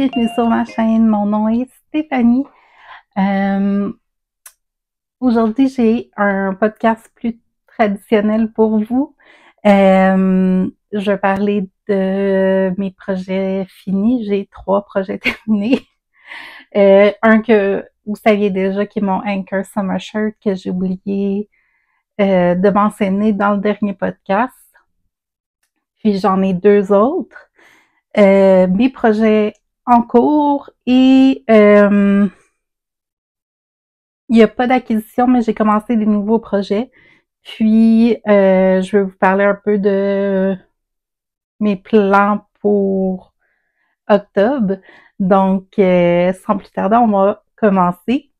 bienvenue sur ma chaîne. Mon nom est Stéphanie. Aujourd'hui, j'ai un podcast plus traditionnel pour vous. Je vais parler de mes projets finis. J'ai 3 projets terminés. Un que vous saviez déjà, qui est mon Anchor Summer Shirt, que j'ai oublié de mentionner dans le dernier podcast. Puis j'en ai 2 autres. Mes projets en cours et il n'y a pas d'acquisition, mais j'ai commencé des nouveaux projets. Puis je vais vous parler un peu de mes plans pour octobre. Donc, sans plus tarder, on va commencer.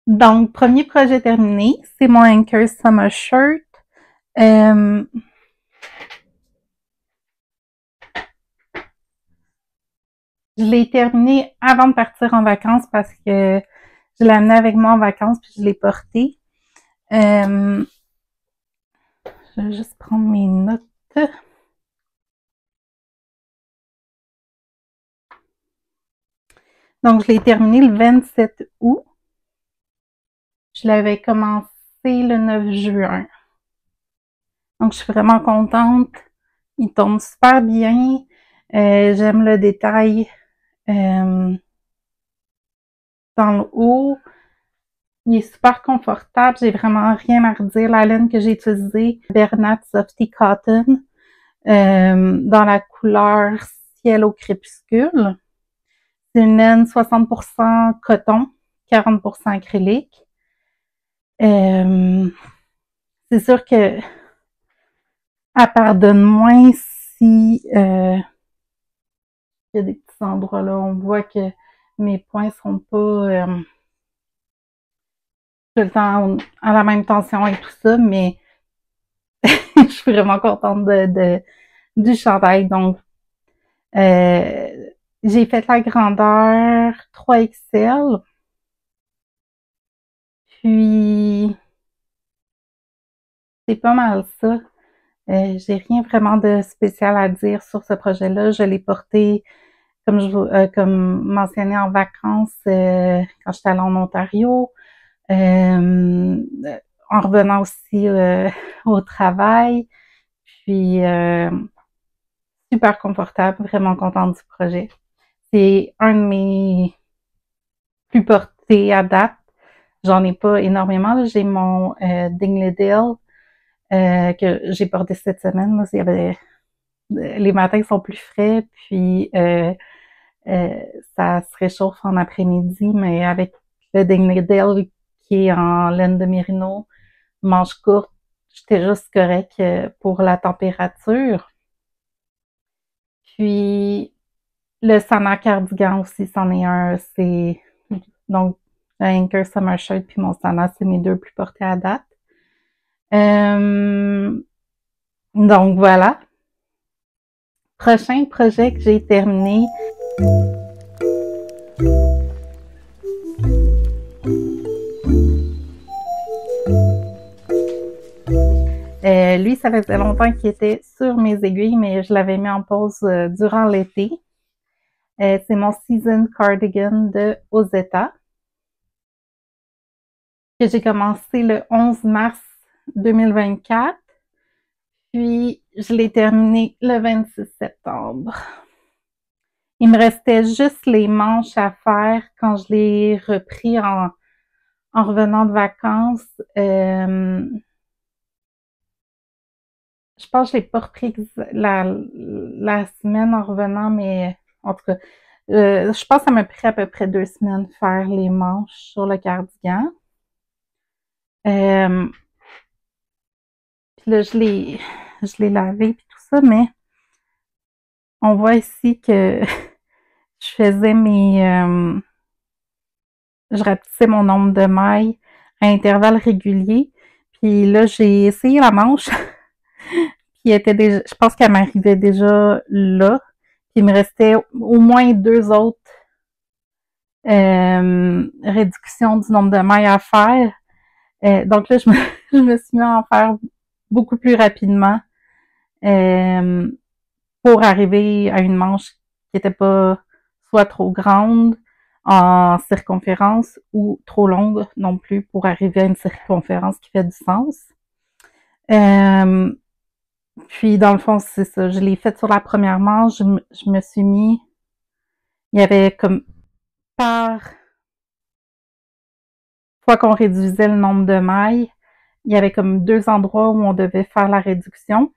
Donc, premier projet terminé, c'est mon Anchor Summer Shirt. Je l'ai terminé avant de partir en vacances parce que je l'ai amené avec moi en vacances puis je l'ai porté. Je vais juste prendre mes notes. Donc, je l'ai terminé le 27 août. Je l'avais commencé le 9 juin. Donc, je suis vraiment contente. Il tombe super bien. J'aime le détail dans le haut. Il est super confortable. J'ai vraiment rien à redire. La laine que j'ai utilisée, Bernat Softy Cotton, dans la couleur ciel au crépuscule. C'est une laine 60% coton, 40% acrylique. C'est sûr que elle pardonne moins si il y a des petits endroits là, on voit que mes points sont pas tout le temps à la même tension et tout ça, mais je suis vraiment contente du chandail. Donc, j'ai fait la grandeur 3XL. Puis, c'est pas mal ça. J'ai rien vraiment de spécial à dire sur ce projet-là. Je l'ai porté, comme mentionné, en vacances quand j'étais allée en Ontario. En revenant aussi au travail. Puis, super confortable, vraiment contente du projet. C'est un de mes plus portés à date. J'en ai pas énormément. Là. J'ai mon Dingley-Dale que j'ai porté cette semaine. Là. Il y avait, les matins sont plus frais, puis ça se réchauffe en après-midi, mais avec le Dingley-Dale qui est en laine de mérino, manche courte, j'étais juste correct pour la température. Puis le Sana Cardigan aussi, c'en est un. C'est donc le Anchor Summer Shirt puis mon Sana, c'est mes 2 plus portés à date. Donc voilà. Prochain projet que j'ai terminé. Lui, ça faisait longtemps qu'il était sur mes aiguilles, mais je l'avais mis en pause durant l'été. C'est mon Season Cardigan de Ozetta, que j'ai commencé le 11 mars 2024. Puis, je l'ai terminé le 26 septembre. Il me restait juste les manches à faire quand je l'ai repris en revenant de vacances. Je pense que je l'ai pas repris la semaine en revenant, mais en tout cas, je pense que ça m'a pris à peu près 2 semaines faire les manches sur le cardigan. Puis là, je l'ai lavé et tout ça, mais on voit ici que je faisais je rapetissais mon nombre de mailles à intervalles réguliers. Puis là, j'ai essayé la manche. Puis je pense qu'elle m'arrivait déjà là. Puis il me restait au moins 2 autres réductions du nombre de mailles à faire. Donc là, je me suis mis à en faire beaucoup plus rapidement pour arriver à une manche qui était pas soit trop grande en circonférence ou trop longue non plus pour arriver à une circonférence qui fait du sens. Puis dans le fond, c'est ça, je l'ai fait sur la première manche, je me suis mis, il y avait comme par fois qu'on réduisait le nombre de mailles, il y avait comme 2 endroits où on devait faire la réduction.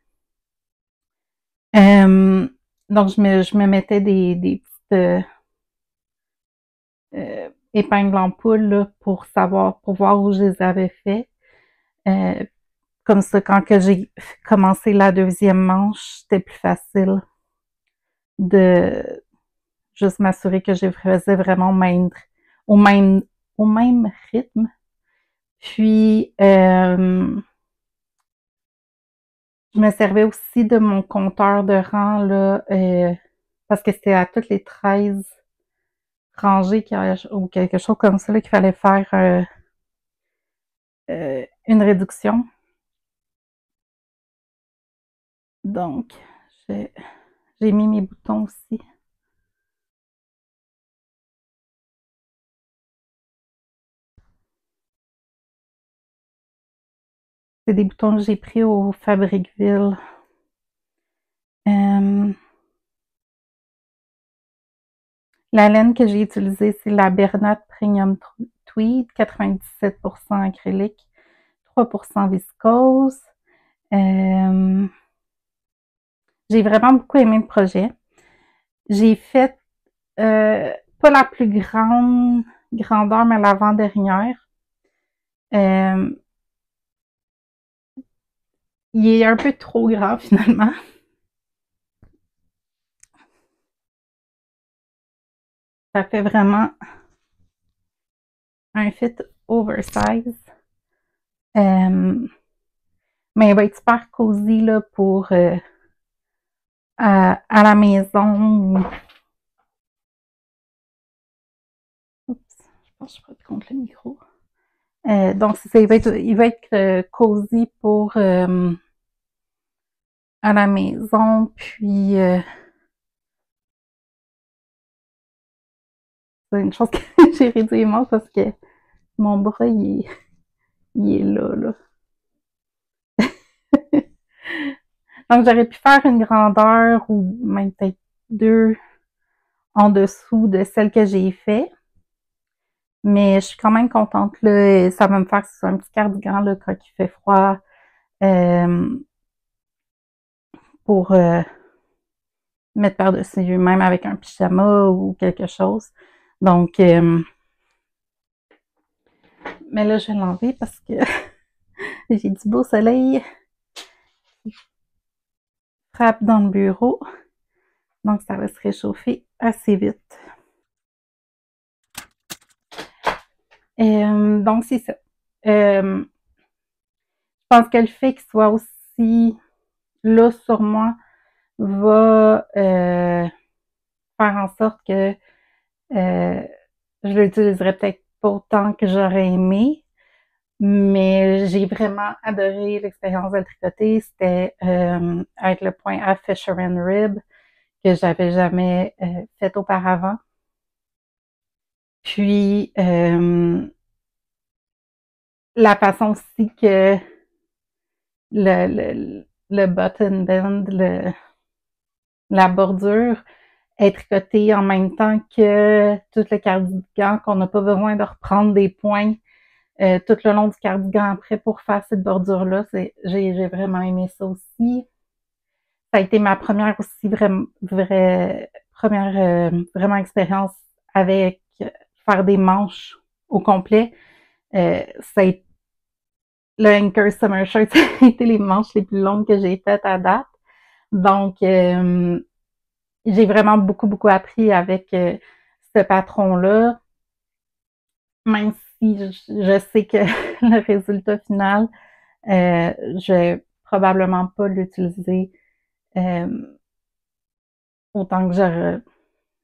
Donc je me mettais des petites épingles en poule là, pour voir où je les avais fait. Comme ça, quand que j'ai commencé la deuxième manche, c'était plus facile de juste m'assurer que je faisais vraiment au même, au même rythme. Puis, je me servais aussi de mon compteur de rang, là, parce que c'était à toutes les 13 rangées ou quelque chose comme ça, là, qu'il fallait faire une réduction. Donc, j'ai mis mes boutons aussi. C'est des boutons que j'ai pris au Fabricville. La laine que j'ai utilisée, c'est la Bernat Premium Tweed, 97% acrylique, 3% viscose. J'ai vraiment beaucoup aimé le projet. J'ai fait pas la plus grande grandeur, mais l'avant-dernière. Il est un peu trop grand finalement. Ça fait vraiment un fit oversize. Mais il va être super cosy là, pour à la maison. Oups, je pense que je pourrais contre le micro. Donc, ça, il va être cosy pour à la maison. Puis, c'est une chose que j'ai réduit les manches parce que mon bras, il est là, là. Donc, j'aurais pu faire une grandeur ou même peut-être 2 en dessous de celle que j'ai fait. Mais je suis quand même contente, là. Ça va me faire un petit cardigan, là, quand il fait froid. Pour mettre par-dessus, même avec un pyjama ou quelque chose. Donc, mais là, je vais l'enlever parce que j'ai du beau soleil qui frappe dans le bureau. Donc, ça va se réchauffer assez vite. Donc, c'est ça. Je pense que le fait qu'il soit aussi là sur moi va faire en sorte que je l'utiliserai peut-être pas autant que j'aurais aimé, mais j'ai vraiment adoré l'expérience de le tricoter. C'était avec le point à Fisher and Rib que j'avais jamais fait auparavant. Puis la façon aussi que le button band, la bordure est tricotée en même temps que tout le cardigan, qu'on n'a pas besoin de reprendre des points tout le long du cardigan après pour faire cette bordure-là. J'ai vraiment aimé ça aussi. Ça a été ma première aussi vraiment expérience avec faire des manches au complet. Ça a été, le Anchor Summer Shirt, ça a été les manches les plus longues que j'ai faites à date. Donc, j'ai vraiment beaucoup, beaucoup appris avec ce patron-là. Même si je sais que le résultat final, je vais probablement pas l'utiliser autant que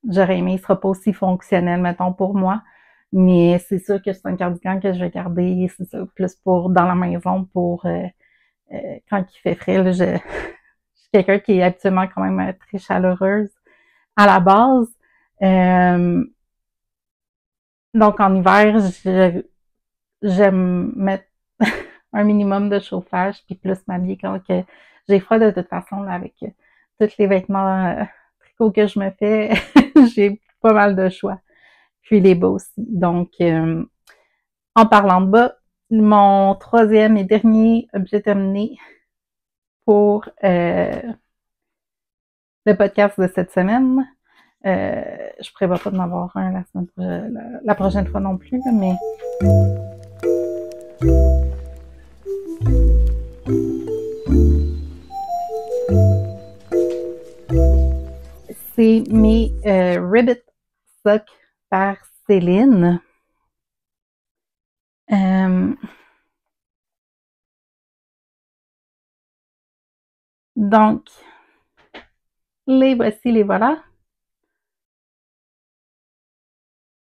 j'aurais aimé. Il sera pas aussi fonctionnel, mettons, pour moi. Mais c'est sûr que c'est un cardigan que je vais garder, c'est ça, plus pour dans la maison, pour quand il fait frais. Là, je suis quelqu'un qui est habituellement quand même très chaleureuse. à la base. Euh, donc en hiver, j'aime mettre un minimum de chauffage, puis plus m'habiller quand que j'ai froid de toute façon, là, avec tous les vêtements tricot que je me fais, j'ai pas mal de choix. Puis les bas aussi. Donc, en parlant de bas, mon troisième et dernier objet terminé pour le podcast de cette semaine. Je prévois pas d'en avoir un la prochaine fois non plus, mais c'est mes Ribbit Socks par Céline. Donc, les voici, les voilà.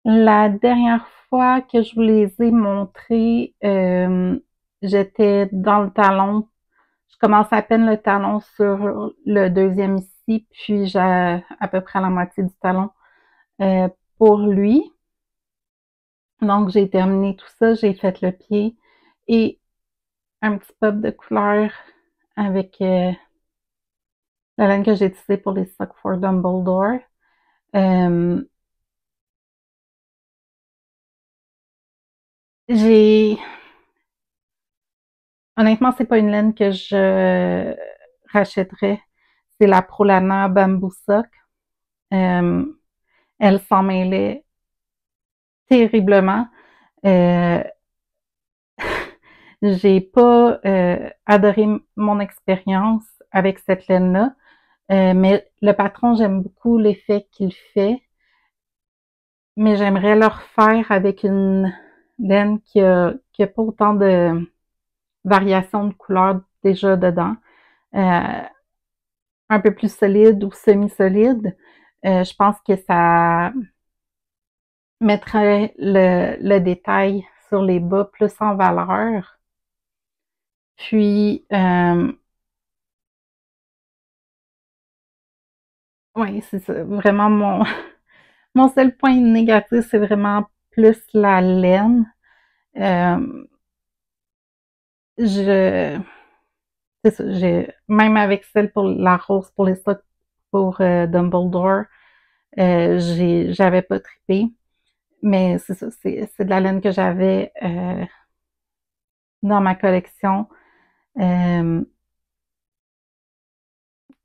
La dernière fois que je vous les ai montrés, j'étais dans le talon. Je commence à peine le talon sur le deuxième ici, puis j'ai à peu près la moitié du talon pour lui. Donc, j'ai terminé tout ça, j'ai fait le pied et un petit pop de couleur avec la laine que j'ai tissée pour les Socks for Dumbledore. J'ai Honnêtement, c'est pas une laine que je rachèterais. C'est la Prolana Bamboo Sock. Elle s'en mêlait terriblement. Euh, j'ai pas adoré mon expérience avec cette laine-là, mais le patron, j'aime beaucoup l'effet qu'il fait, mais j'aimerais le refaire avec une laine qui a pas autant de variations de couleurs déjà dedans. Un peu plus solide ou semi-solide. Je pense que ça mettrait le détail sur les bas plus en valeur. Puis, oui, c'est ça. Vraiment, mon seul point négatif, c'est vraiment plus la laine. Euh, je, c'est ça, même avec celle pour la rose, pour les stocks pour Dumbledore, j'avais pas trippé. Mais c'est ça, c'est de la laine que j'avais dans ma collection. Euh,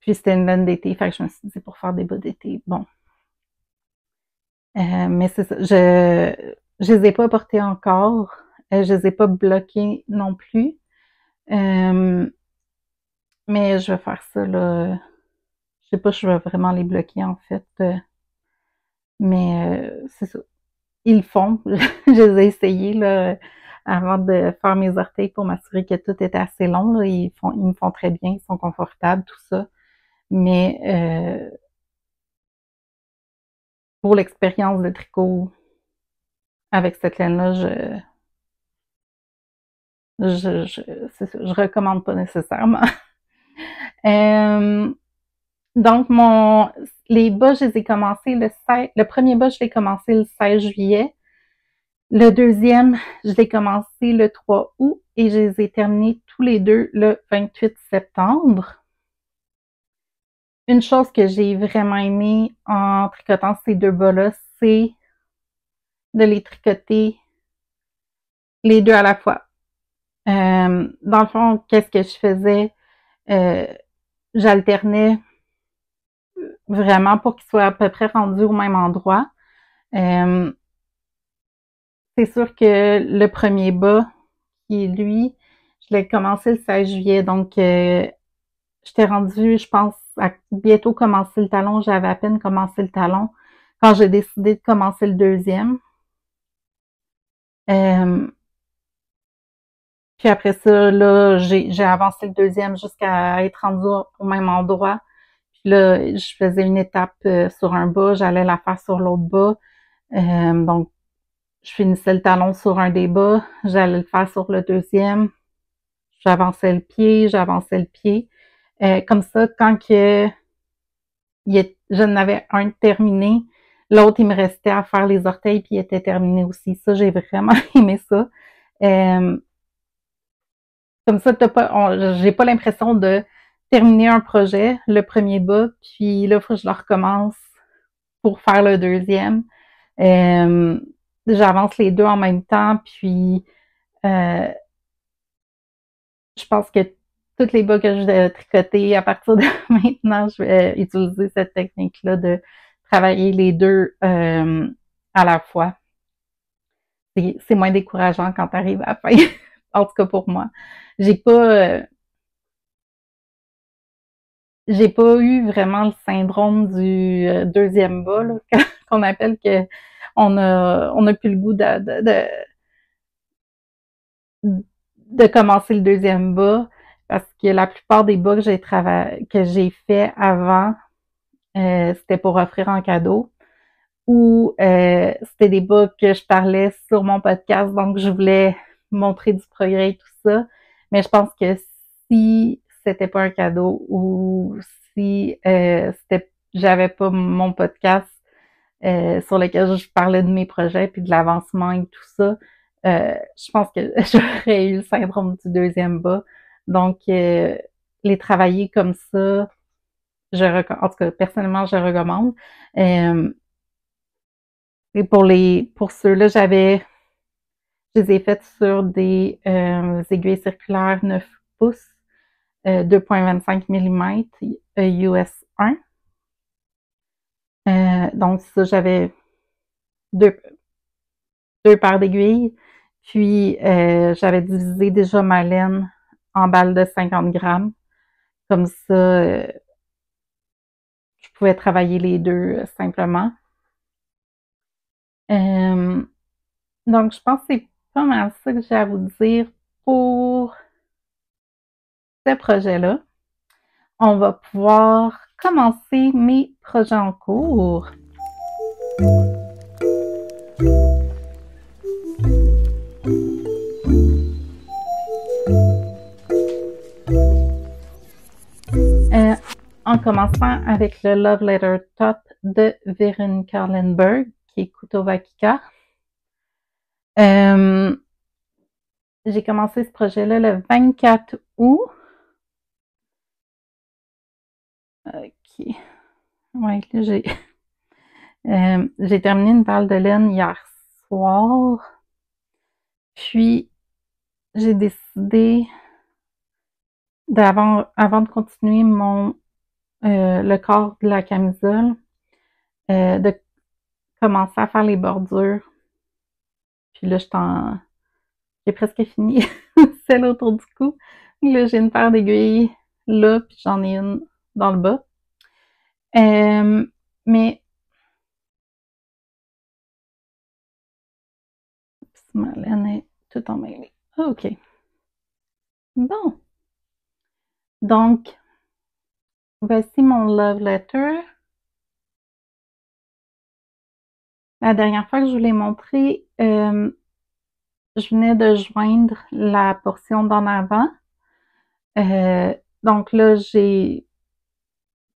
Puis c'était une laine d'été, fait que je me suis dit pour faire des bas d'été, bon. Mais c'est ça, je les ai pas portés encore, je les ai pas bloqués non plus. Euh, mais je vais faire ça là. Je sais pas si je vais vraiment les bloquer en fait. Mais c'est ça. Ils le font. Je les ai essayés là, avant de faire mes orteils pour m'assurer que tout était assez long. Là. Ils me font très bien, ils sont confortables, tout ça. Mais pour l'expérience de tricot avec cette laine-là, c'est ça, je recommande pas nécessairement. euh, donc, les bas, je les ai commencés le premier bas, je l'ai commencé le 16 juillet. Le deuxième, je l'ai commencé le 3 août et je les ai terminés tous les deux le 28 septembre. Une chose que j'ai vraiment aimé en tricotant ces deux bas-là, c'est de les tricoter les deux à la fois. Dans le fond, qu'est-ce que je faisais? J'alternais vraiment pour qu'ils soient à peu près rendus au même endroit. C'est sûr que le premier bas, qui est lui, je l'ai commencé le 16 juillet, donc j'étais rendue, je pense, à bientôt commencer le talon. J'avais à peine commencé le talon quand j'ai décidé de commencer le deuxième. Puis après ça, là, j'ai avancé le deuxième jusqu'à être rendue au même endroit. Puis là, je faisais une étape sur un bas, j'allais la faire sur l'autre bas. Donc, je finissais le talon sur un des bas, j'allais le faire sur le deuxième. J'avançais le pied. Comme ça, quand que je n'avais un terminé. L'autre, il me restait à faire les orteils, puis il était terminé aussi. Ça, j'ai vraiment aimé ça. Comme ça, j'ai pas l'impression de terminer un projet, le premier bas, puis là, il faut que je le recommence pour faire le deuxième. J'avance les deux en même temps, puis je pense que toutes les bas que je vais tricoter à partir de maintenant, je vais utiliser cette technique-là de travailler les deux à la fois. C'est moins décourageant quand tu arrives à la fin, en tout cas pour moi. J'ai pas j'ai pas eu vraiment le syndrome du deuxième bas, là, qu'on appelle que on a plus le goût de commencer le deuxième bas parce que la plupart des bas que j'ai fait avant, c'était pour offrir en cadeau ou c'était des bas que je parlais sur mon podcast, donc je voulais montrer du progrès et tout ça. Mais je pense que si c'était pas un cadeau ou si j'avais pas mon podcast sur lequel je parlais de mes projets puis de l'avancement et tout ça, je pense que j'aurais eu le syndrome du deuxième bas. Donc, les travailler comme ça, en tout cas, personnellement, je recommande. Et pour ceux-là, je les ai faites sur des aiguilles circulaires 9 pouces, 2,25 mm US 1. Donc, ça, j'avais deux, deux paires d'aiguilles. Puis, j'avais divisé déjà ma laine en balles de 50 grammes. Comme ça, je pouvais travailler les deux simplement. Donc, je pense que c'est pas mal ça que j'ai à vous dire pour ce projet-là. On va pouvoir commencer mes projets en cours. En commençant avec le Love Letter Top de Veronica Lindbergh, qui est Kutovakika. J'ai commencé ce projet-là le 24 août. OK. Ouais, là, j'ai terminé une balle de laine hier soir. Puis, j'ai décidé avant de continuer le corps de la camisole, de commencer à faire les bordures. Puis là, j'ai presque fini celle autour du cou. Là, j'ai une paire d'aiguilles là, puis j'en ai une dans le bas. Mais ma laine est tout emmêlée. OK. Bon. Donc, voici mon love letter. La dernière fois que je vous l'ai montré, je venais de joindre la portion d'en avant. Donc là, j'ai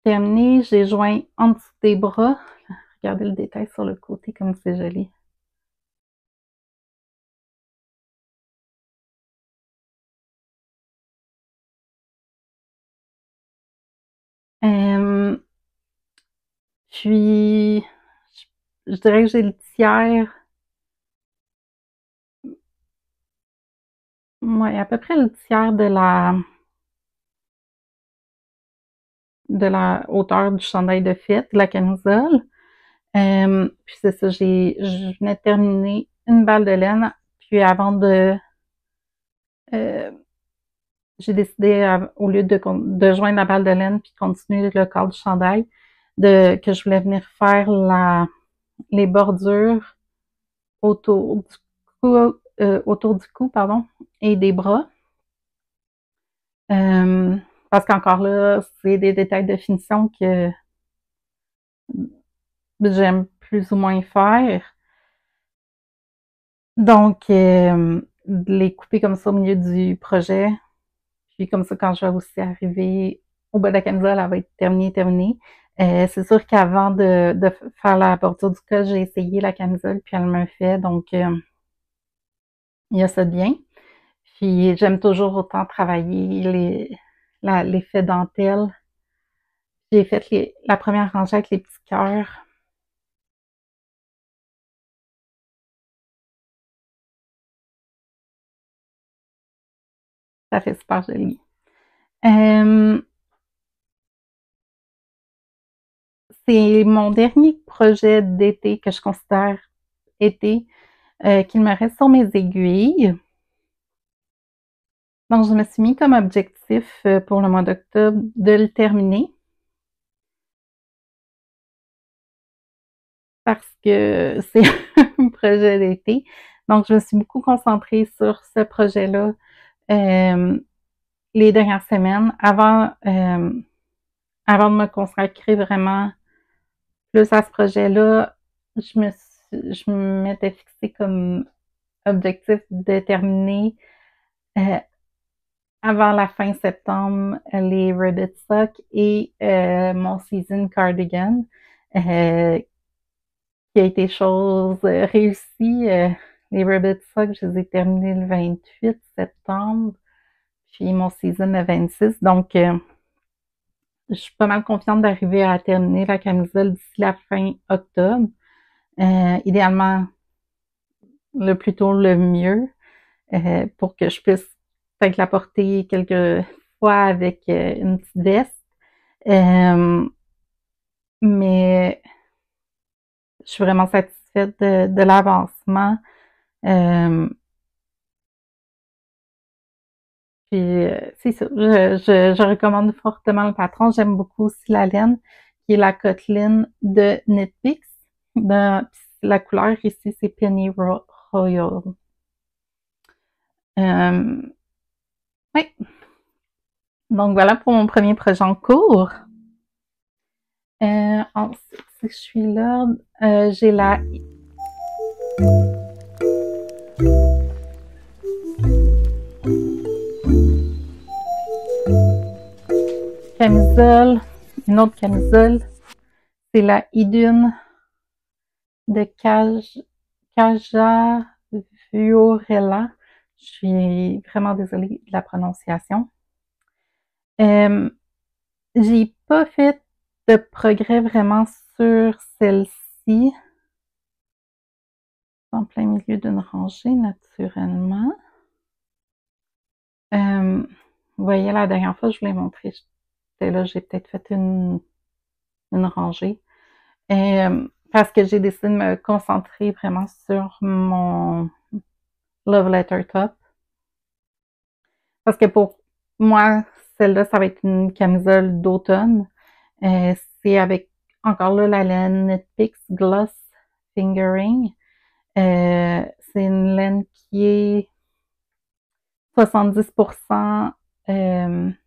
terminé, j'ai joint en dessous des bras. Regardez le détail sur le côté comme c'est joli. Puis, je dirais que j'ai le tiers, ouais, à peu près le tiers de la hauteur du chandail de fête, de la camisole. Puis c'est ça, je venais de terminer une balle de laine, puis j'ai décidé, au lieu de joindre la balle de laine puis de continuer le corps du chandail, que je voulais venir faire les bordures autour du cou, pardon, et des bras. Parce qu'encore là, c'est des détails de finition que j'aime plus ou moins faire. Donc, les couper comme ça au milieu du projet, puis comme ça, quand je vais aussi arriver au bas de la camisole, elle va être terminée. C'est sûr qu'avant de faire la bordure du col, j'ai essayé la camisole, puis elle me fait, donc il y a ça de bien. Puis j'aime toujours autant travailler l'effet dentelle. J'ai fait la première rangée avec les petits cœurs. Ça fait super joli. Euh, c'est mon dernier projet d'été que je considère été, qu'il me reste sur mes aiguilles. Donc, je me suis mis comme objectif pour le mois d'octobre de le terminer parce que c'est un projet d'été. Donc, je me suis beaucoup concentrée sur ce projet-là les dernières semaines avant de me consacrer vraiment plus à ce projet-là. Je m'étais fixé comme objectif de terminer euh, avant la fin septembre les Ribbit Socks et mon season cardigan, qui a été chose réussie. Les Ribbit Socks, je les ai terminés le 28 septembre, puis mon season le 26. Donc, je suis pas mal confiante d'arriver à terminer la camisole d'ici la fin octobre. Idéalement, le plus tôt, le mieux, pour que je puisse peut-être la porter quelques fois avec une petite veste. Mais je suis vraiment satisfaite de l'avancement. Euh, Puis c'est ça. Je recommande fortement le patron. J'aime beaucoup aussi la laine, qui est la Coteline de Knitpicks. La couleur ici, c'est Penny Royal. Euh, ouais. Donc voilà pour mon premier projet en cours. Ensuite, si je suis là, j'ai la camisole, une autre camisole. C'est la Idune de Caja Fiorella. Je suis vraiment désolée de la prononciation. Euh, j'ai pas fait de progrès vraiment sur celle-ci. En plein milieu d'une rangée, naturellement. Vous voyez, la dernière fois, je vous l'ai montré. J'étais là, j'ai peut-être fait une rangée. Parce que j'ai décidé de me concentrer vraiment sur mon Love Letter Top. Parce que pour moi, celle-là, ça va être une camisole d'automne. C'est avec encore là la laine Knitpicks Gloss Fingering. C'est une laine qui est 70%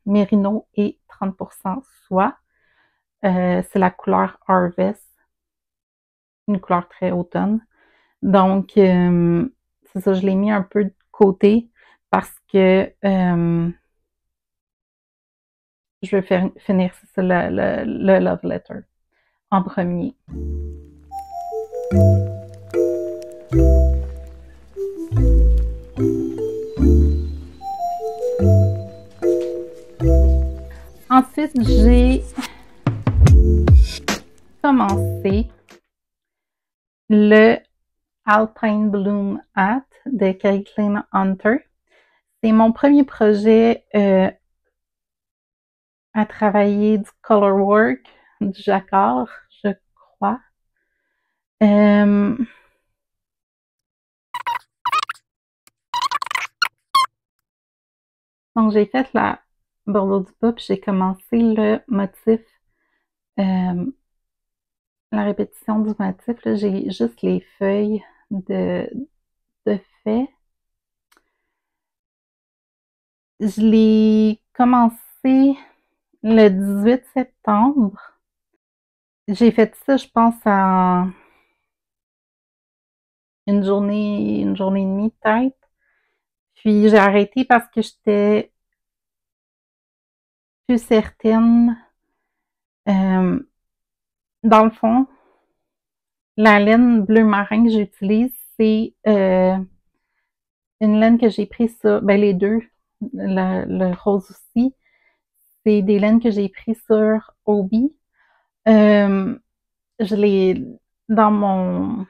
mérino et 30% soie. C'est la couleur Harvest, une couleur très automne. Donc, c'est ça, je l'ai mis un peu de côté parce que je vais finir ça, le Love Letter en premier. Ensuite, j'ai commencé le Alpine Bloom Hat de Caitlin Hunter. C'est mon premier projet à travailler du color work, du jacquard, je crois. Donc, j'ai fait la bordure du bas, puis j'ai commencé le motif, la répétition du motif. Là, j'ai juste les feuilles de fait. Je l'ai commencé le 18 septembre. J'ai fait ça, je pense, en une journée et demie peut-être. Puis j'ai arrêté parce que j'étais plus certaine Dans le fond, la laine bleu marin que j'utilise, c'est une laine que j'ai prise sur, ben les deux, le rose aussi, c'est des laines que j'ai prises sur Obi. Euh, je l'ai dans mon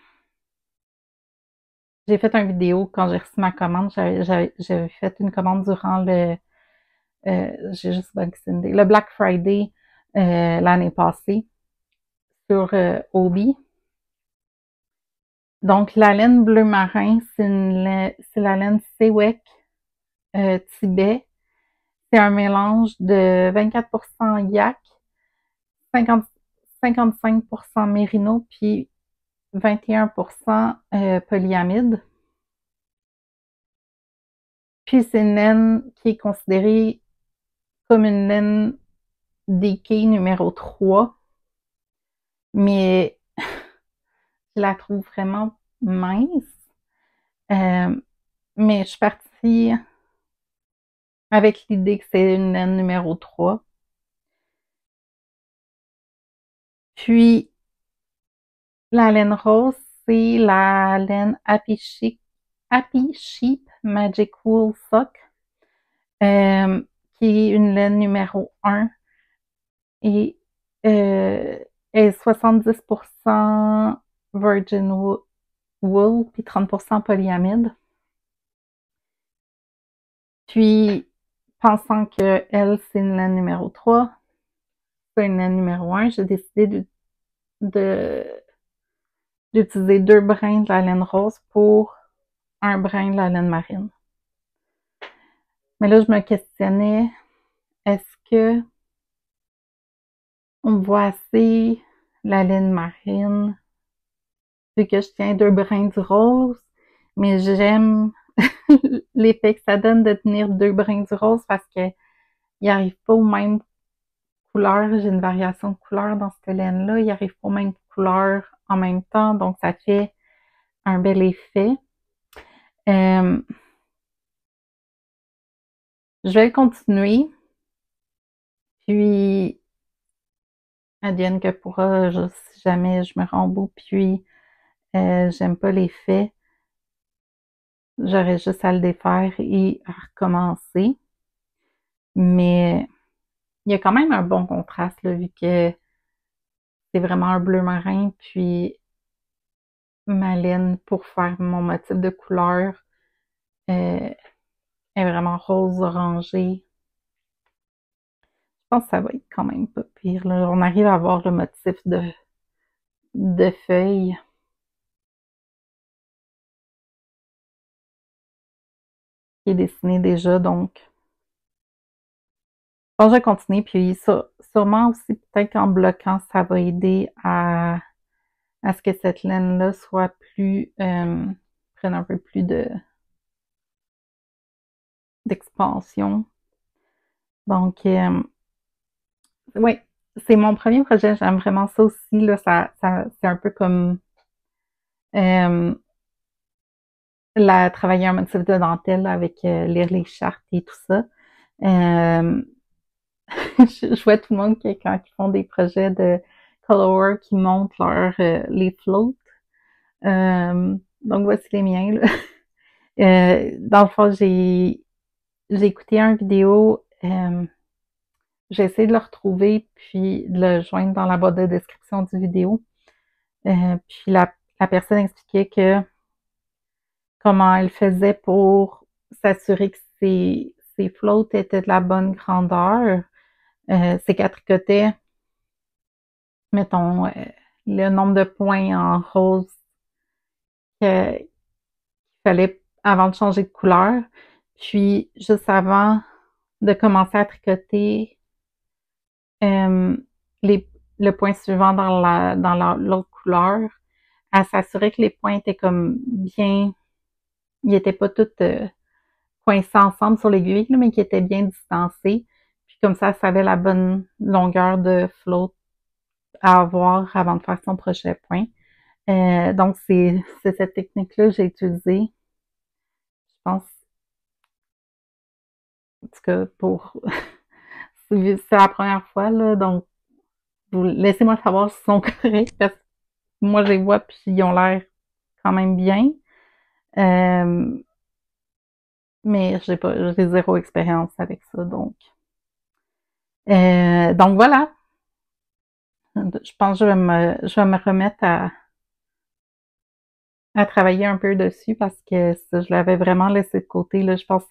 j'ai fait une vidéo quand j'ai reçu ma commande. J'avais fait une commande durant j'ai juste vacciné, le Black Friday l'année passée sur Obi. Donc, la laine bleu marin, c'est la laine Sewek Tibet. C'est un mélange de 24% yak, 50, 55% mérino, puis 21% polyamide. Puis c'est une laine qui est considérée comme une laine DK numéro 3, mais je la trouve vraiment mince. Euh, mais je suis partie avec l'idée que c'est une laine numéro 3. Puis la laine rose, c'est la laine Happy Sheep Magic Wool Sock, euh, qui est une laine numéro 1 et est 70% Virgin Wool puis 30% polyamide. Puis, pensant que elle, c'est une laine numéro 3, c'est une laine numéro 1, j'ai décidé de d'utiliser 2 brins de la laine rose pour un brin de la laine marine. Mais là, je me questionnais, est-ce que on voit assez la laine marine vu que je tiens 2 brins du rose, mais j'aime l'effet que ça donne de tenir 2 brins du rose parce que il arrive pas aux mêmes couleurs. J'ai une variation de couleur dans cette laine-là. Il arrive pas aux mêmes couleurs en même temps, donc ça fait un bel effet. Euh, je vais continuer. Puis, advienne que pourra, si jamais je me rends au bout, puis j'aime pas l'effet, j'aurais juste à le défaire et à recommencer. Mais il y a quand même un bon contraste, là, vu que c'est vraiment un bleu marin, puis ma laine pour faire mon motif de couleur est vraiment rose orangé. Je pense que ça va être quand même pas pire, là. On arrive à voir le motif de feuilles qui est dessiné déjà, donc je pense que je vais continuer, puis ça, sûrement aussi peut-être qu'en bloquant, ça va aider à ce que cette laine-là soit plus prenne un peu plus d'expansion. Donc oui, c'est mon premier projet, j'aime vraiment ça aussi, là, c'est un peu comme euh, travailler un motif de dentelle là, avec lire les chartes et tout ça. Euh, je vois tout le monde qui, quand ils font des projets de colorwork, qui montrent les floats. Donc voici les miens, là. Dans le fond, j'ai écouté une vidéo, j'ai essayé de le retrouver puis de le joindre dans la boîte de description du vidéo. Puis la personne expliquait que comment elle faisait pour s'assurer que ses floats étaient de la bonne grandeur. C'est qu'elle tricotait, mettons, le nombre de points en rose qu'il fallait avant de changer de couleur. Puis, juste avant de commencer à tricoter euh, les, le point suivant dans l'autre couleur, à s'assurer que les points étaient comme bien, ils n'étaient pas tous coincés ensemble sur l'aiguille, mais qu'ils étaient bien distancés. Puis comme ça, elle savait la bonne longueur de float à avoir avant de faire son prochain point. Donc, c'est cette technique-là que j'ai utilisée. Je pense, en tout cas, c'est la première fois, là, donc vous laissez-moi savoir s'ils sont corrects, parce que moi, je les vois, puis ils ont l'air quand même bien. Mais j'ai zéro expérience avec ça, donc voilà. Je pense que je vais me remettre à travailler un peu dessus parce que ça, je l'avais vraiment laissé de côté, là. Je pense,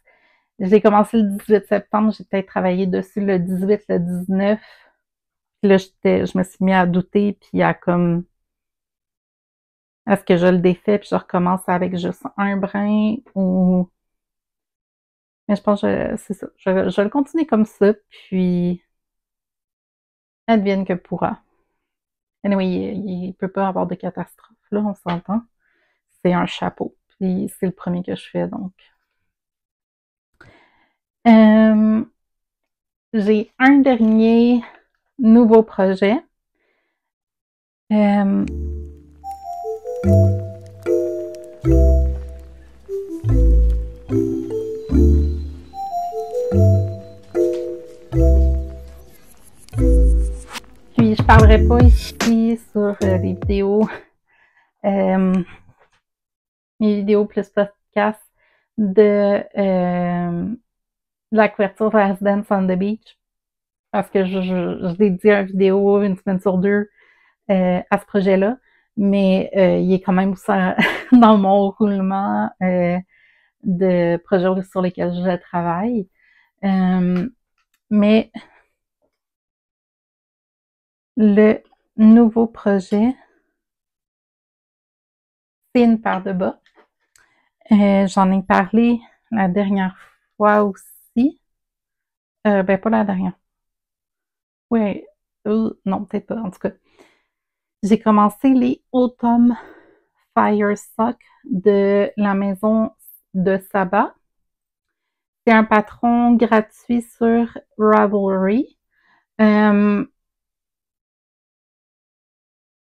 j'ai commencé le 18 septembre, j'ai peut-être travaillé dessus le 18, le 19. Puis là, je me suis mis à douter, puis à comme, est-ce que je le défais, puis je recommence avec juste un brin, ou, mais je pense que c'est ça. Je vais le continuer comme ça, puis advienne que pourra. Anyway, il peut pas avoir de catastrophe, là, on s'entend. C'est un chapeau, puis c'est le premier que je fais, donc. Euh, j'ai un dernier nouveau projet. Euh, puis je parlerai pas ici sur les vidéos, mes vidéos plus podcast de la couverture de Residence on the Beach, parce que je dédie une vidéo une semaine sur deux à ce projet-là, mais il est quand même aussi dans mon roulement de projets sur lesquels je travaille. Mais le nouveau projet, c'est une paire de bas. J'en ai parlé la dernière fois aussi. Ben, pas la dernière. Oui, non, peut-être pas. En tout cas, j'ai commencé les Autumn Fire Sock de la maison de Saba. C'est un patron gratuit sur Ravelry.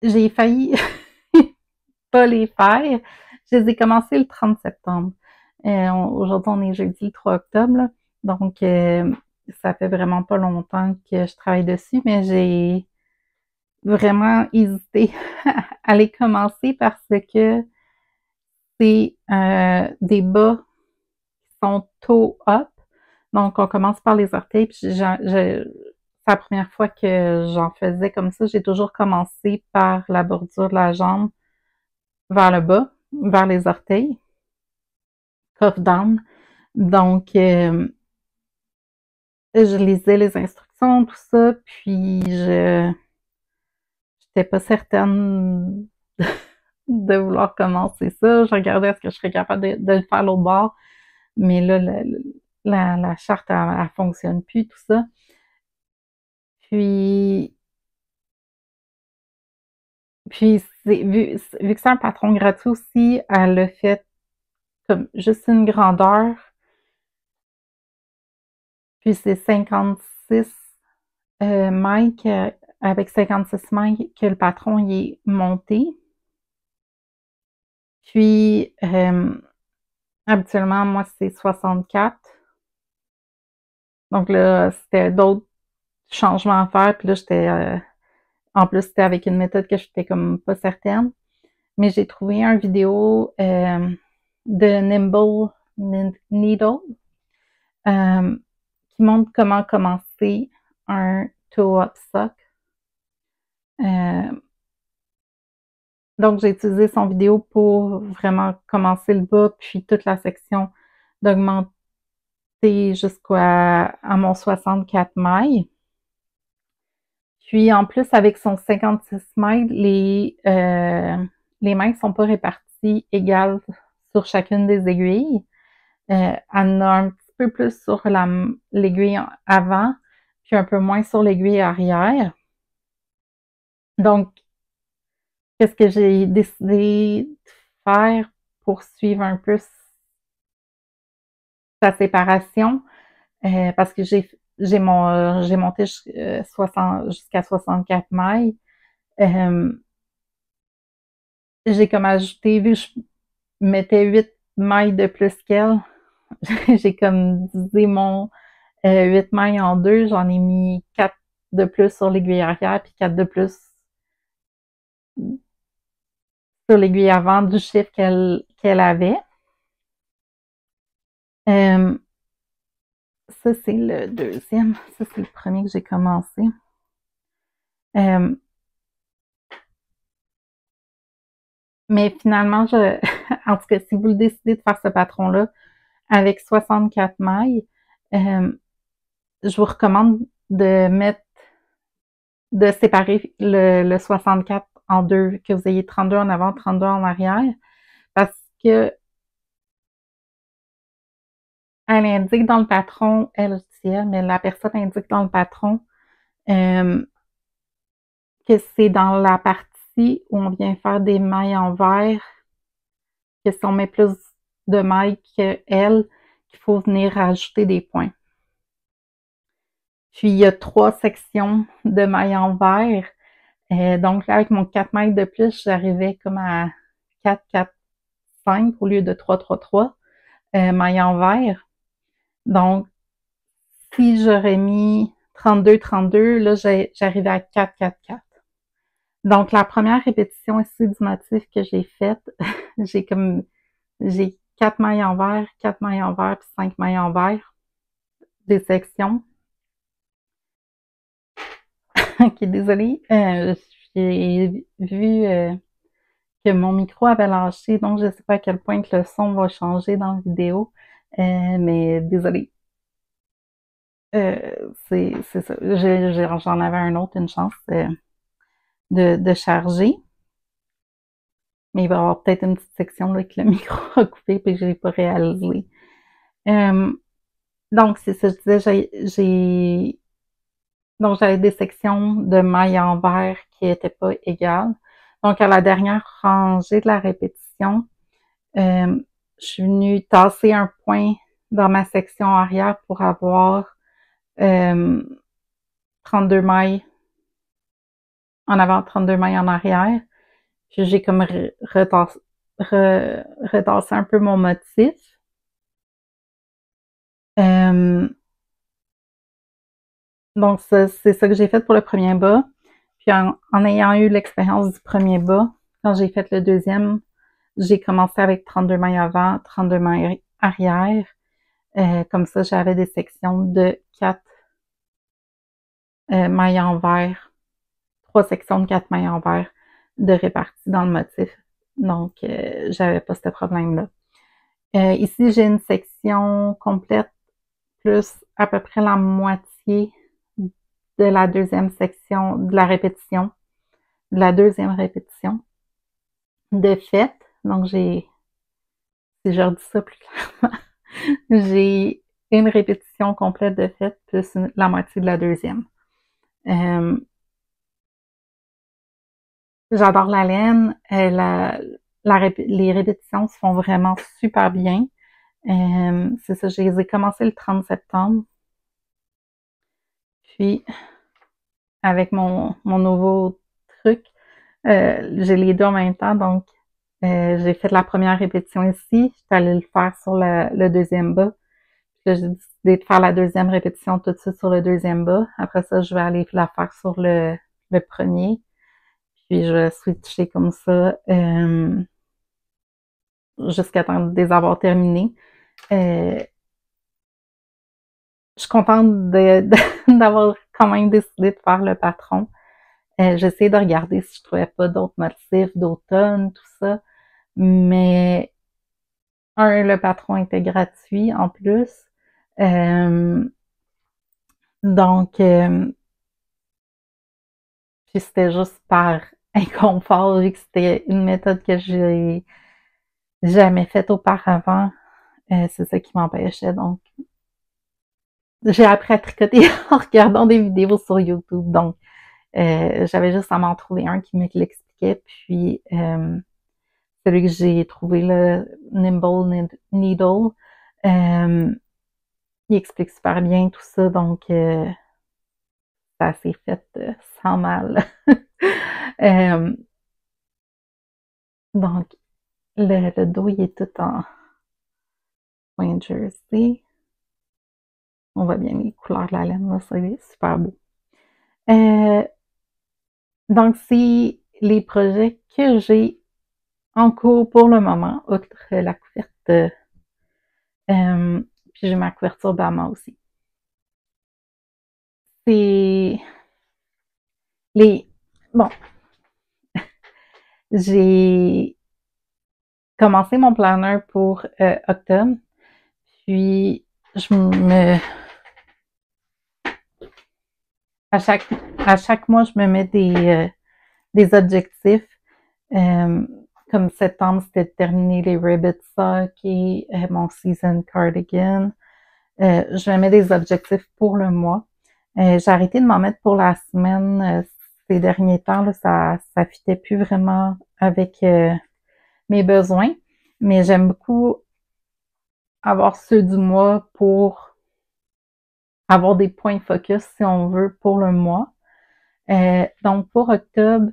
J'ai failli pas les faire. Je les ai commencés le 30 septembre. Aujourd'hui, on est jeudi le 3 octobre, là. Donc, ça fait vraiment pas longtemps que je travaille dessus, mais j'ai vraiment hésité à les commencer parce que c'est des bas qui sont toe up. Donc, on commence par les orteils. Puis c'est la première fois que j'en faisais comme ça. J'ai toujours commencé par la bordure de la jambe vers le bas, vers les orteils, cuff down. Donc, je lisais les instructions, tout ça, puis je n'étais pas certaine de vouloir commencer ça. Je regardais est-ce que je serais capable de le faire l'autre bord, mais là, la charte, elle fonctionne plus, tout ça. Puis, vu que c'est un patron gratuit aussi, elle a fait comme juste une grandeur, puis c'est 56 mailles avec 56 mailles que le patron y est monté. Puis, habituellement, moi, c'est 64. Donc là, c'était d'autres changements à faire. Puis là, en plus, c'était avec une méthode que j'étais comme pas certaine. Mais j'ai trouvé une vidéo de Nimble Needle qui montre comment commencer un toe-up sock. Donc, j'ai utilisé son vidéo pour vraiment commencer le bas, puis toute la section d'augmenter jusqu'à mon 64 mailles. Puis, en plus, avec son 56 mailles, les mailles ne sont pas réparties égales sur chacune des aiguilles. Elle en a un petit peu plus sur l'aiguille avant, puis un peu moins sur l'aiguille arrière. Donc, qu'est-ce que j'ai décidé de faire pour suivre un peu sa séparation? Parce que j'ai monté jusqu'à 64 mailles. J'ai comme ajouté, vu que je mettais 8 mailles de plus qu'elle, j'ai comme divisé mon 8 mailles en deux. J'en ai mis 4 de plus sur l'aiguille arrière, puis 4 de plus sur l'aiguille avant du chiffre qu'elle avait. Ça, c'est le deuxième. Ça, c'est le premier que j'ai commencé. Mais finalement, en tout cas, si vous décidez de faire ce patron-là avec 64 mailles, je vous recommande de séparer le 64 en deux, que vous ayez 32 en avant, 32 en arrière, parce que elle indique dans le patron, mais la personne indique dans le patron que c'est dans la partie où on vient faire des mailles en vert, que si on met plus de mailles qu'elle, qu'il faut venir rajouter des points. Puis il y a 3 sections de mailles en vert. Donc là, avec mon 4 mailles de plus, j'arrivais comme à 4, 4, 5 au lieu de 3, 3, 3 mailles en vert. Donc, si j'aurais mis 32, 32, là, j'arrivais à 4, 4, 4. Donc, la première répétition ici du motif que j'ai faite, j'ai 4 mailles en vert, 4 mailles en vert, puis 5 mailles en vert, des sections. Ok, désolée. J'ai vu que mon micro avait lâché, donc je ne sais pas à quel point que le son va changer dans la vidéo, mais désolée. C'est ça. J'en avais un autre, une chance de charger. Mais il va y avoir peut-être une petite section là, que le micro a coupé et que je n'ai pas réalisé. Donc, c'est ça, je disais, donc j'avais des sections de mailles en vert qui n'étaient pas égales. Donc, à la dernière rangée de la répétition, je suis venue tasser un point dans ma section arrière pour avoir 32 mailles en avant, 32 mailles en arrière. Puis j'ai comme retassé un peu mon motif. Donc, c'est ça que j'ai fait pour le premier bas. Puis en ayant eu l'expérience du premier bas, quand j'ai fait le deuxième, j'ai commencé avec 32 mailles avant, 32 mailles arrière. Comme ça, j'avais des sections de 4 mailles en vert, 3 sections de 4 mailles en vert de réparties dans le motif. Donc, j'avais pas ce problème-là. Ici, j'ai une section complète plus à peu près la moitié de la deuxième section de la répétition, de la deuxième répétition de fait. Donc, si je redis ça plus clairement, j'ai une répétition complète de fait plus la moitié de la deuxième. J'adore la laine. Les répétitions se font vraiment super bien. C'est ça, je les ai commencées le 30 septembre. Puis, avec mon nouveau truc, j'ai les deux en même temps. Donc, j'ai fait la première répétition ici. J'étais allée le faire sur le deuxième bas. Puis là, j'ai décidé de faire la deuxième répétition tout de suite sur le deuxième bas. Après ça, je vais aller la faire sur le premier. Puis, je vais switcher comme ça jusqu'à temps de les avoir terminés. Je suis contente d'avoir quand même décidé de faire le patron. J'essayais de regarder si je trouvais pas d'autres motifs d'automne, tout ça. Mais le patron était gratuit en plus. Donc, puis c'était juste par inconfort, vu que c'était une méthode que j'ai jamais faite auparavant. C'est ça qui m'empêchait. Donc, j'ai appris à tricoter en regardant des vidéos sur YouTube. Donc, j'avais juste à m'en trouver un qui me l'expliquait. Puis, celui que j'ai trouvé, le Nimble Needle, il explique super bien tout ça. Donc, ça s'est fait sans mal. Donc, le dos, il est tout en point jersey. On voit bien les couleurs de la laine, là, c'est super beau. Donc, c'est les projets que j'ai en cours pour le moment, outre la couverte. Puis j'ai ma couverture Bama aussi. C'est les... Bon, j'ai commencé mon planner pour octobre, puis je me... À chaque mois, je me mets des objectifs. Euh, comme septembre, c'était de terminer les Ribbit Sock et mon Season Cardigan. Je me mets des objectifs pour le mois. J'ai arrêté de m'en mettre pour la semaine. Ces derniers temps, là, ça fitait plus vraiment avec mes besoins. Mais j'aime beaucoup avoir ceux du mois pour avoir des points focus, si on veut, pour le mois. Donc, pour octobre,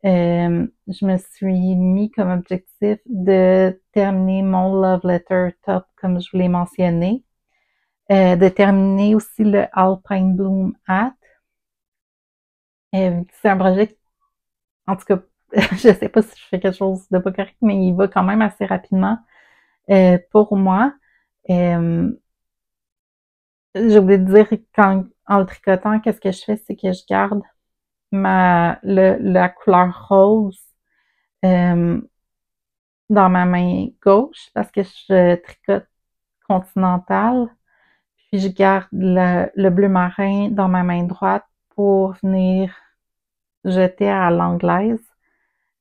je me suis mis comme objectif de terminer mon Love Letter Top, comme je vous l'ai mentionné. De terminer aussi le Alpine Bloom Hat. C'est un projet, en tout cas, je sais pas si je fais quelque chose de pas correct, mais il va quand même assez rapidement pour moi. J'ai oublié de dire en le tricotant, qu'est-ce que je fais, c'est que je garde la couleur rose dans ma main gauche parce que je tricote continental. Puis je garde le bleu marin dans ma main droite pour venir jeter à l'anglaise.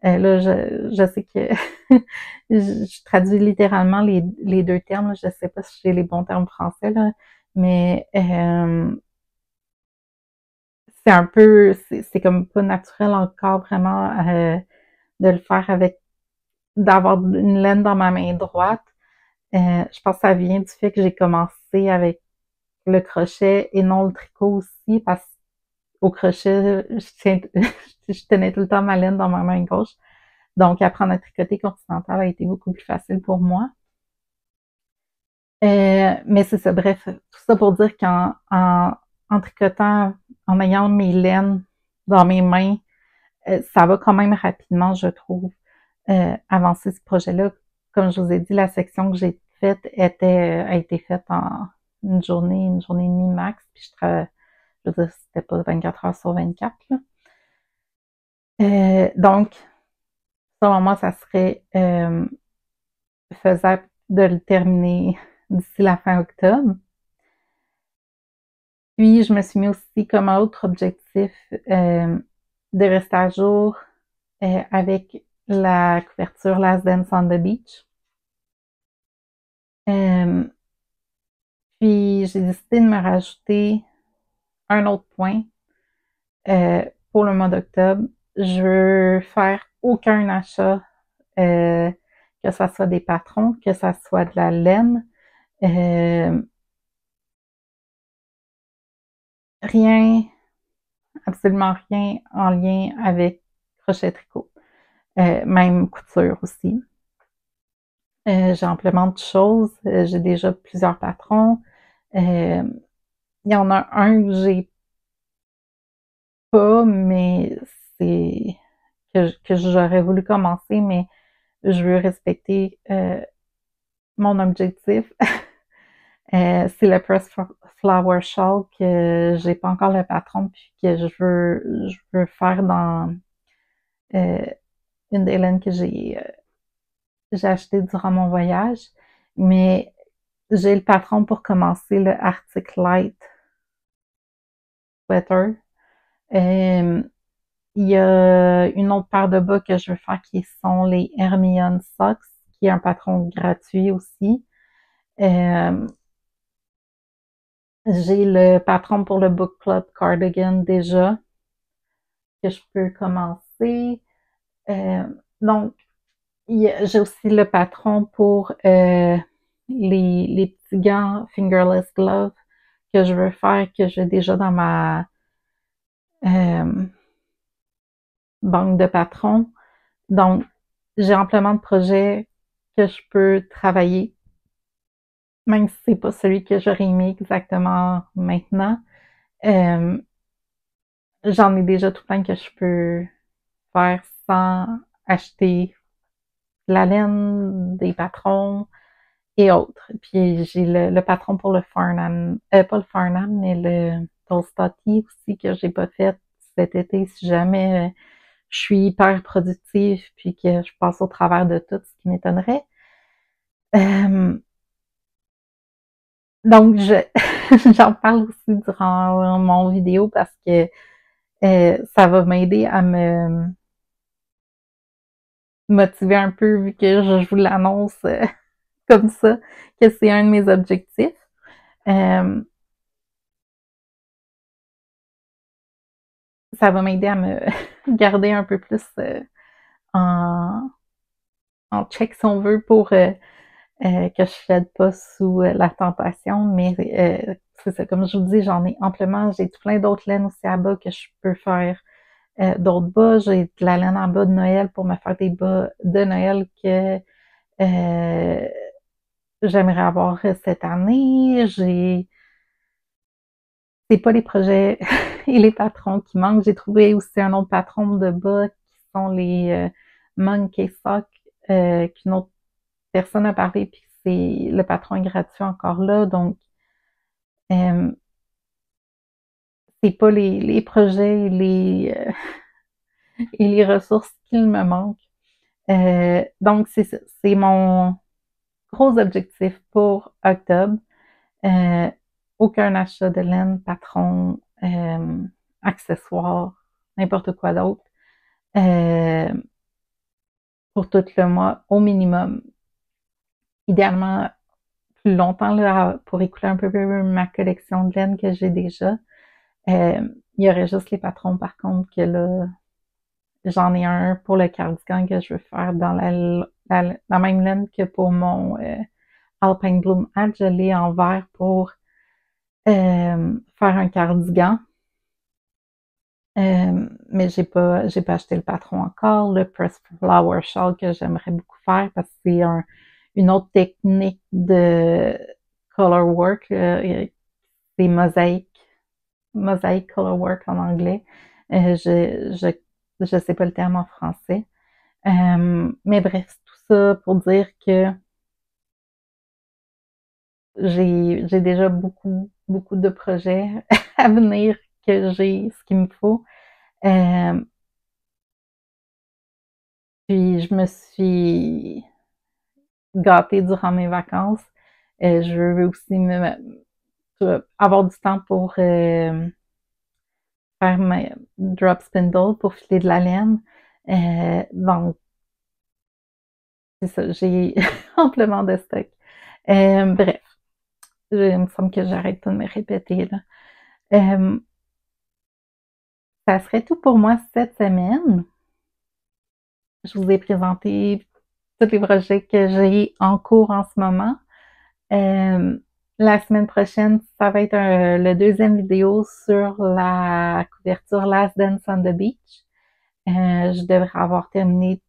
Là, je sais que je traduis littéralement les deux termes. Je sais pas si j'ai les bons termes français, là, mais c'est un peu, c'est comme pas naturel encore vraiment de le faire avec, d'avoir une laine dans ma main droite. Je pense que ça vient du fait que j'ai commencé avec le crochet et non le tricot aussi, parce qu'au crochet, je tenais tout le temps ma laine dans ma main gauche. Donc, apprendre à tricoter continental a été beaucoup plus facile pour moi. Mais c'est ça, bref, tout ça pour dire en tricotant, en ayant mes laines dans mes mains, ça va quand même rapidement, je trouve, avancer ce projet-là. Comme je vous ai dit, la section que j'ai faite a été faite en une journée et demie max, puis je veux dire, c'était pas 24 heures sur 24, là. Donc, selon moi, ça serait faisable de le terminer d'ici la fin octobre. Puis, je me suis mis aussi comme autre objectif de rester à jour avec la couverture Last Dance on the Beach. Puis, j'ai décidé de me rajouter un autre point pour le mois d'octobre. Je veux faire aucun achat, que ça soit des patrons, que ça soit de la laine, rien, absolument rien en lien avec crochet-tricot. Même couture aussi. J'ai amplement de choses. J'ai déjà plusieurs patrons. Il y en a un que j'ai pas, mais c'est que j'aurais voulu commencer, mais je veux respecter mon objectif. C'est le Press Flower Shawl que j'ai pas encore le patron puis que je veux faire dans une des laines que j'ai acheté durant mon voyage. Mais j'ai le patron pour commencer le Arctic Light Sweater. Il y a une autre paire de bas que je veux faire qui sont les Hermione Socks, qui est un patron gratuit aussi. J'ai le patron pour le Book Club Cardigan déjà, que je peux commencer. Donc, j'ai aussi le patron pour les petits gants Fingerless Gloves que je veux faire, que j'ai déjà dans ma banque de patrons. Donc, j'ai amplement de projets que je peux travailler, même si c'est pas celui que j'aurais aimé exactement maintenant. j'en ai déjà tout plein que je peux faire sans acheter de la laine, des patrons et autres. Puis j'ai le patron pour le Farnham, pas le Farnham, mais le Tolstati aussi que j'ai pas fait cet été si jamais je suis hyper productive puis que je passe au travers de tout, ce qui m'étonnerait. Euh, donc j'en parle aussi durant mon vidéo parce que ça va m'aider à me motiver un peu vu que je vous l'annonce comme ça, que c'est un de mes objectifs. Euh, Ça va m'aider à me garder un peu plus en, en check si on veut pour que je ne cède pas sous la tentation, mais c'est ça, comme je vous dis, j'en ai amplement, j'ai tout plein d'autres laines aussi à bas que je peux faire d'autres bas, j'ai de la laine en bas de Noël pour me faire des bas de Noël que j'aimerais avoir cette année, c'est pas les projets et les patrons qui manquent. J'ai trouvé aussi un autre patron de bas qui sont les Monkey Sock qu'une autre personne a parlé puis c'est le patron est gratuit encore là. Donc euh, c'est pas les projets et les ressources qu'il me manquent. Donc c'est mon gros objectif pour octobre. Euh, Aucun achat de laine, patron, accessoires, n'importe quoi d'autre. Euh, pour tout le mois au minimum. Idéalement, plus longtemps là, pour écouler un peu ma collection de laine que j'ai déjà. Il y aurait juste les patrons, par contre, que là, j'en ai un pour le cardigan que je veux faire dans la même laine que pour mon Alpine Bloom Hat. Je l'ai en vert pour faire un cardigan. Mais j'ai pas acheté le patron encore. Le Press Flower Shawl que j'aimerais beaucoup faire parce que c'est une autre technique de color work. C'est mosaic color work en anglais. Je sais pas le terme en français. Mais bref, tout ça pour dire que j'ai déjà beaucoup de projets à venir que j'ai ce qu'il me faut. Euh, Puis je me suis gâtée durant mes vacances. Je veux aussi avoir du temps pour faire ma drop spindle pour filer de la laine. Donc, c'est ça, j'ai amplement de stock. Bref, il me semble que j'arrête pas de me répéter là. Euh, Ça serait tout pour moi cette semaine. Je vous ai présenté tous les projets que j'ai en cours en ce moment. Euh, la semaine prochaine, ça va être le deuxième vidéo sur la couverture Last Dance on the Beach. Je devrais avoir terminé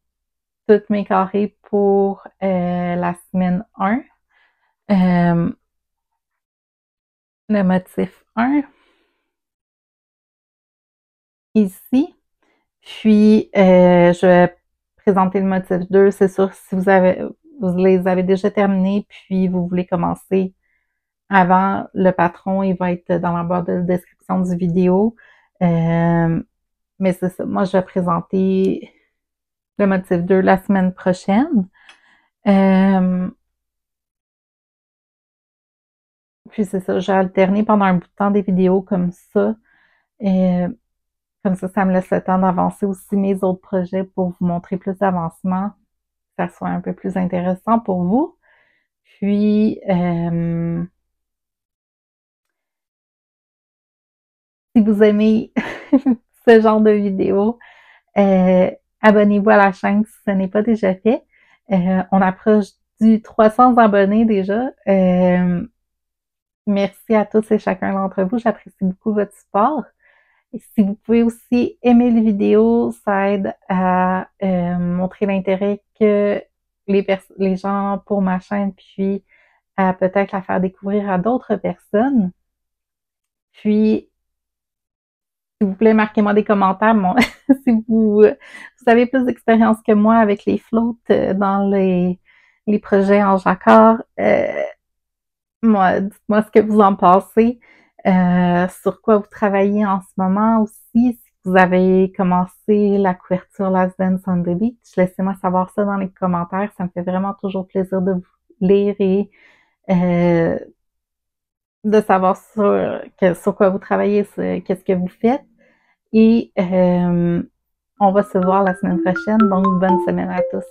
toutes mes carrés pour la semaine 1. Le motif 1 ici. Puis, je vais présenter le motif 2. C'est sûr, si vous les avez déjà terminés, puis vous voulez commencer avant, le patron, il va être dans la barre de description du vidéo. Mais c'est ça. Moi, je vais présenter le motif 2 la semaine prochaine. Puis c'est ça, j'ai alterné pendant un bout de temps des vidéos comme ça. Comme ça me laisse le temps d'avancer aussi mes autres projets pour vous montrer plus d'avancement, que ça soit un peu plus intéressant pour vous. Puis, si vous aimez ce genre de vidéos, abonnez-vous à la chaîne si ce n'est pas déjà fait. On approche du 300 abonnés déjà. Merci à tous et chacun d'entre vous. J'apprécie beaucoup votre support. Et si vous pouvez aussi aimer les vidéos, ça aide à montrer l'intérêt que les gens pour ma chaîne, puis à peut-être la faire découvrir à d'autres personnes. Puis, s'il vous plaît, marquez-moi des commentaires. Si vous avez plus d'expérience que moi avec les floats dans les projets en jacquard, dites-moi ce que vous en pensez, sur quoi vous travaillez en ce moment aussi. Si vous avez commencé la couverture Last Dance on the Beach, laissez-moi savoir ça dans les commentaires. Ça me fait vraiment toujours plaisir de vous lire et euh, de savoir sur quoi vous travaillez, qu'est-ce que vous faites. Et on va se voir la semaine prochaine. Donc, bonne semaine à tous.